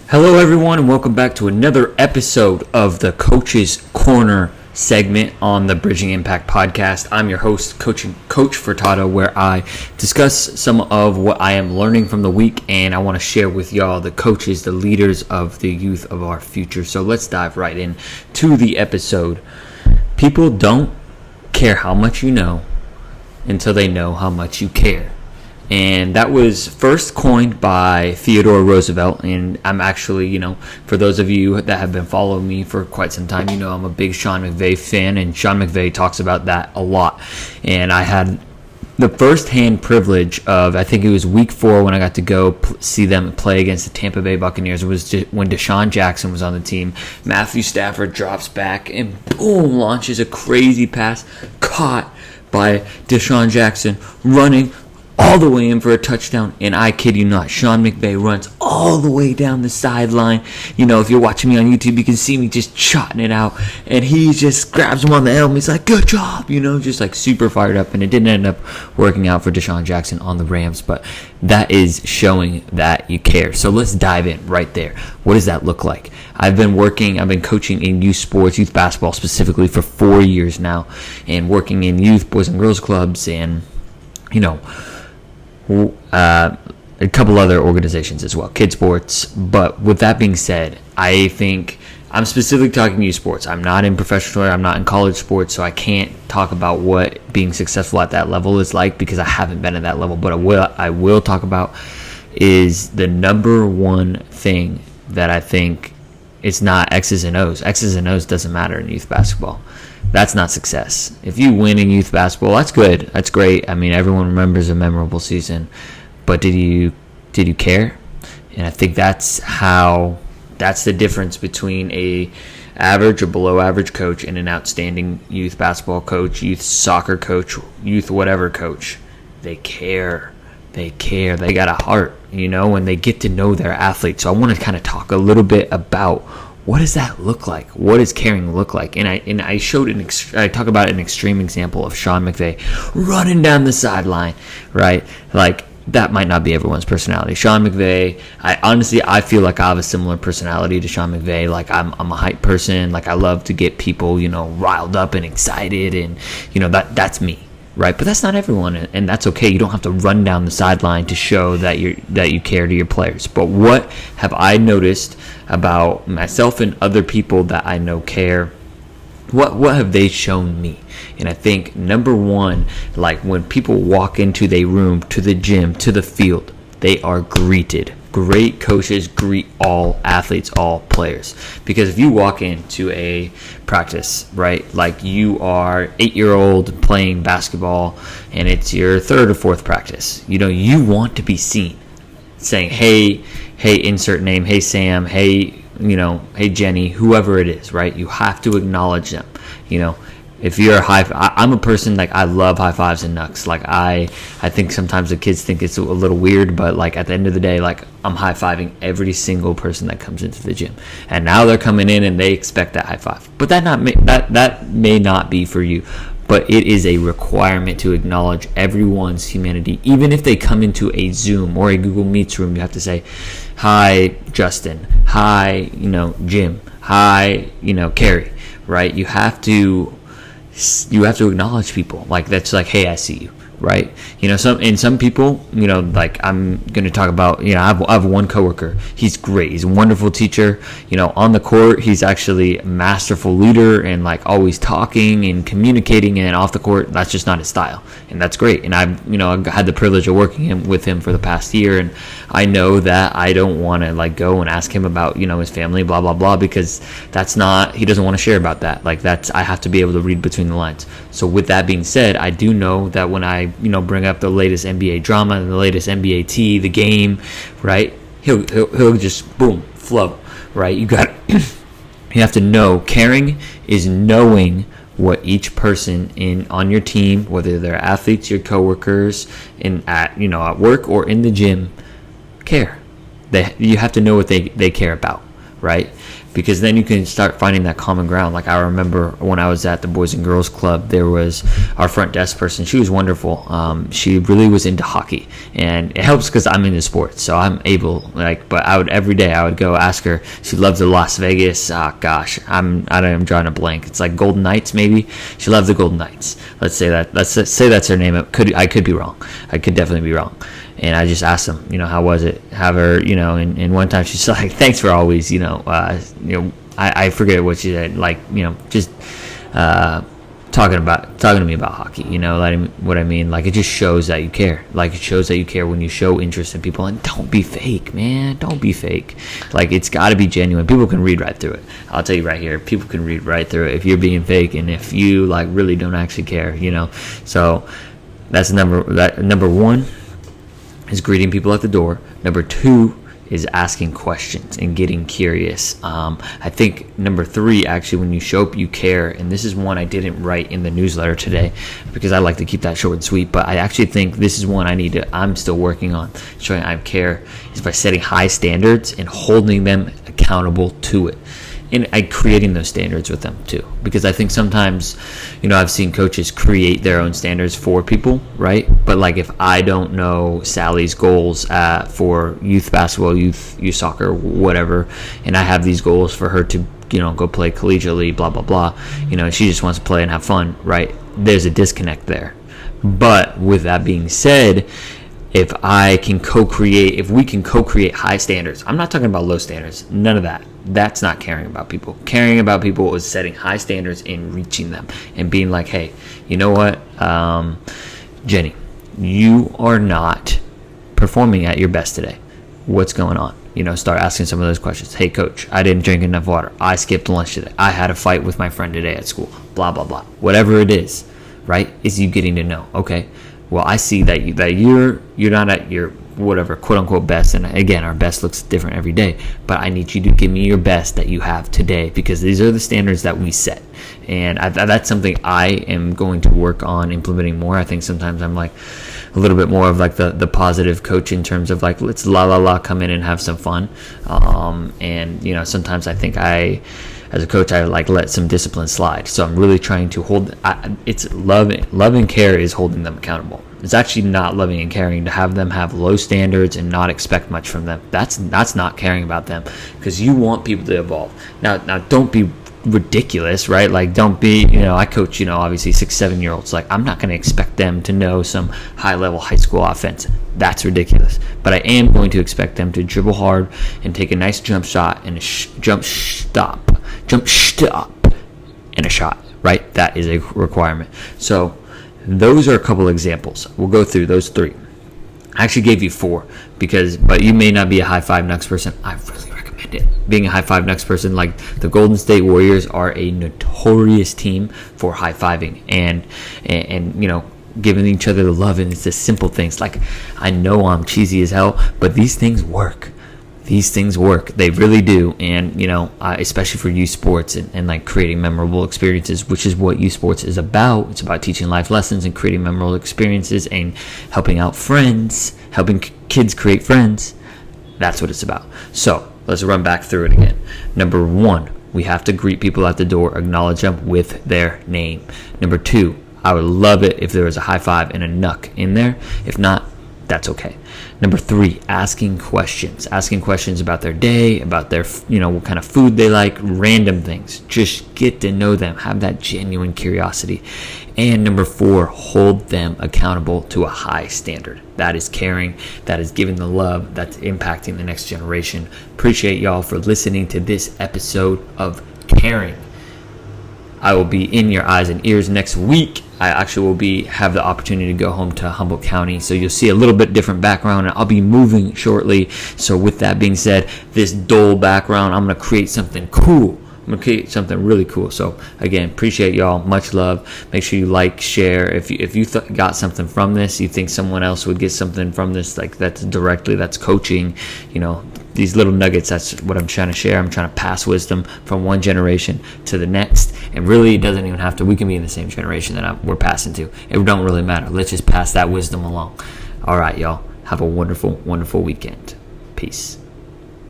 Hello, everyone, and welcome back to another episode of the Coach's Corner segment on the Bridging Impact podcast. I'm your host, Coach Furtado, where I discuss some of what I am learning from the week, and I want to share with y'all the coaches, the leaders of the youth of our future. So let's dive right in to the episode. People don't care how much you know until they know how much you care. And that was first coined by Theodore Roosevelt. And I'm actually, for those of you that have been following me for quite some time, I'm a big Sean McVay fan, and Sean McVay talks about that a lot. And I had the first-hand privilege of, I think it was week 4 when I got to go see them play against the Tampa Bay Buccaneers. It was when Deshaun Jackson was on the team. Matthew Stafford drops back and boom, launches a crazy pass, caught by Deshaun Jackson, running all the way in for a touchdown, and I kid you not, Sean McVay runs all the way down the sideline. If you're watching me on YouTube, you can see me just trotting it out, and he just grabs him on the elbow. He's like, "Good job," just like super fired up, and it didn't end up working out for Deshaun Jackson on the Rams, but that is showing that you care. So let's dive in right there. What does that look like? I've been coaching in youth sports, youth basketball specifically, for 4 years now, and working in youth boys and girls clubs, and a couple other organizations as well, kid sports. But with that being said, I think I'm specifically talking youth sports. I'm not in professional, I'm not in college sports, so I can't talk about what being successful at that level is like because I haven't been at that level. But I will talk about is the number one thing that I think it's not X's and O's. X's and O's doesn't matter in youth basketball. That's not success. If you win in youth basketball, that's good. That's great. Everyone remembers a memorable season. But did you care? And I think that's the difference between a average or below average coach and an outstanding youth basketball coach, youth soccer coach, youth whatever coach. They care. They got a heart, and they get to know their athletes. So I want to kind of talk a little bit about what does that look like? What does caring look like? And I talk about an extreme example of Sean McVay running down the sideline, right? Like, that might not be everyone's personality. Sean McVay, I feel like I have a similar personality to Sean McVay. Like, I'm a hype person. Like, I love to get people, riled up and excited, and that's me. Right, but that's not everyone, and that's okay. You don't have to run down the sideline to show that you care to your players. But what have I noticed about myself and other people that I know care? What have they shown me? And I think number one, like when people walk into their room, to the gym, to the field, they are greeted. Great coaches greet all athletes, all players. Because if you walk into a practice, right, like you are 8-year-old playing basketball and it's your 3rd or 4th practice, you want to be seen saying, hey, insert name, hey, Sam, hey, hey, Jenny, whoever it is, right? You have to acknowledge them, If you're I'm a person, like, I love high fives and knucks. Like, I think sometimes the kids think it's a little weird, but like at the end of the day, like, I'm high fiving every single person that comes into the gym. And now they're coming in and they expect that high five. But that may not be for you. But it is a requirement to acknowledge everyone's humanity. Even if they come into a Zoom or a Google Meets room, you have to say, "Hi, Justin. Hi, Jim. Hi, Carrie." Right? You have to acknowledge people. Like, that's like, "Hey, I see you." Right? Some people, like, I'm going to talk about, I have one coworker. He's great. He's a wonderful teacher. On the court, he's actually a masterful leader and, like, always talking and communicating, and off the court, that's just not his style. And that's great. And I've had the privilege of working with him for the past year, and I know that I don't want to, like, go and ask him about, his family, blah, blah, blah, because he doesn't want to share about that. Like, I have to be able to read between the lines. So with that being said, I do know that when I bring up the latest NBA drama, the latest NBA tea, the game, right? He'll just boom, flow, right? You have to know. Caring is knowing what each person on your team, whether they're athletes, your coworkers, at work or in the gym, care. You have to know what they care about, right? Because then you can start finding that common ground. Like I remember when I was at the Boys and Girls Club, there was our front desk person. She was wonderful. She really was into hockey, and it helps because I'm into sports, so I'm able, but every day I would go ask her. She loves the Las Vegas. I'm drawing a blank. It's like Golden Knights, maybe. She loves the Golden Knights. Let's say that's her name. I could be wrong. I could definitely be wrong. And I just asked them, how was it? Have her, and one time she's like, thanks for always, I forget what she said, just talking to me about hockey, what I mean? Like, it just shows that you care. Like, it shows that you care when you show interest in people. And don't be fake, man. Don't be fake. Like, it's got to be genuine. People can read right through it. I'll tell you right here, people can read right through it if you're being fake and if you, really don't actually care, So that's number one is greeting people at the door. Number two is asking questions and getting curious. I think number three, actually, when you show up, you care. And this is one I didn't write in the newsletter today because I like to keep that short and sweet. But I actually think this is one I'm still working on showing I care, is by setting high standards and holding them accountable to it. And creating those standards with them too, because I think sometimes, I've seen coaches create their own standards for people, right? But if I don't know Sally's goals for youth basketball, youth soccer, whatever, and I have these goals for her to, go play collegiately, blah blah blah, and she just wants to play and have fun, right? There's a disconnect there. But with that being said, if we can co-create high standards, I'm not talking about low standards, none of that. That's not caring about people. Caring about people is setting high standards and reaching them and being like, hey, you know what, Jenny, you are not performing at your best today. What's going on? Start asking some of those questions. Hey, coach, I didn't drink enough water. I skipped lunch today. I had a fight with my friend today at school. Blah, blah, blah. Whatever it is, right, is you getting to know, okay, well, I see that you're not at your whatever quote unquote best, and again, our best looks different every day, but I need you to give me your best that you have today, because these are the standards that we set. And that's something I am going to work on implementing more. I think sometimes I'm a little bit more of the positive coach in terms of let's come in and have some fun, and sometimes I think as a coach, I let some discipline slide. So I'm really trying to it's love and care is holding them accountable. It's actually not loving and caring to have them have low standards and not expect much from them. That's not caring about them, because you want people to evolve. Now don't be ridiculous, right? Don't be, I coach, obviously 6-7-year-olds. I'm not going to expect them to know some high level high school offense. That's ridiculous. But I am going to expect them to dribble hard and take a nice jump shot and a jump stop and a shot, right? That is a requirement. So those are a couple examples. We'll go through those three. I actually gave you four but you may not be a high five next person. I really recommend it. Being a high five next person, the Golden State Warriors are a notorious team for high fiving and giving each other the love, and it's the simple things. I know I'm cheesy as hell, but these things work. They really do. And especially for youth sports and creating memorable experiences, which is what youth sports is about. It's about teaching life lessons and creating memorable experiences and helping out friends, helping kids create friends. That's what it's about. So let's run back through it again. Number one, we have to greet people at the door, acknowledge them with their name. Number two, I would love it if there was a high five and a knuck in there. If not, that's okay. Number three, asking questions about their day, about their, what kind of food they like, random things. Just get to know them, have that genuine curiosity. And number four, hold them accountable to a high standard. That is caring, that is giving the love, that's impacting the next generation. Appreciate y'all for listening to this episode of Caring. I will be in your eyes and ears next week. I actually will have the opportunity to go home to Humboldt County, so you'll see a little bit different background, and I'll be moving shortly. So with that being said, this dull background, I'm going to create something cool. I'm going to create something really cool. So again, appreciate y'all. Much love. Make sure you like, share. If you got something from this, you think someone else would get something from this, that's coaching, these little nuggets, that's what I'm trying to share. I'm trying to pass wisdom from one generation to the next. And really, it doesn't even have to. We can be in the same generation that we're passing to. It don't really matter. Let's just pass that wisdom along. All right, y'all. Have a wonderful, wonderful weekend. Peace.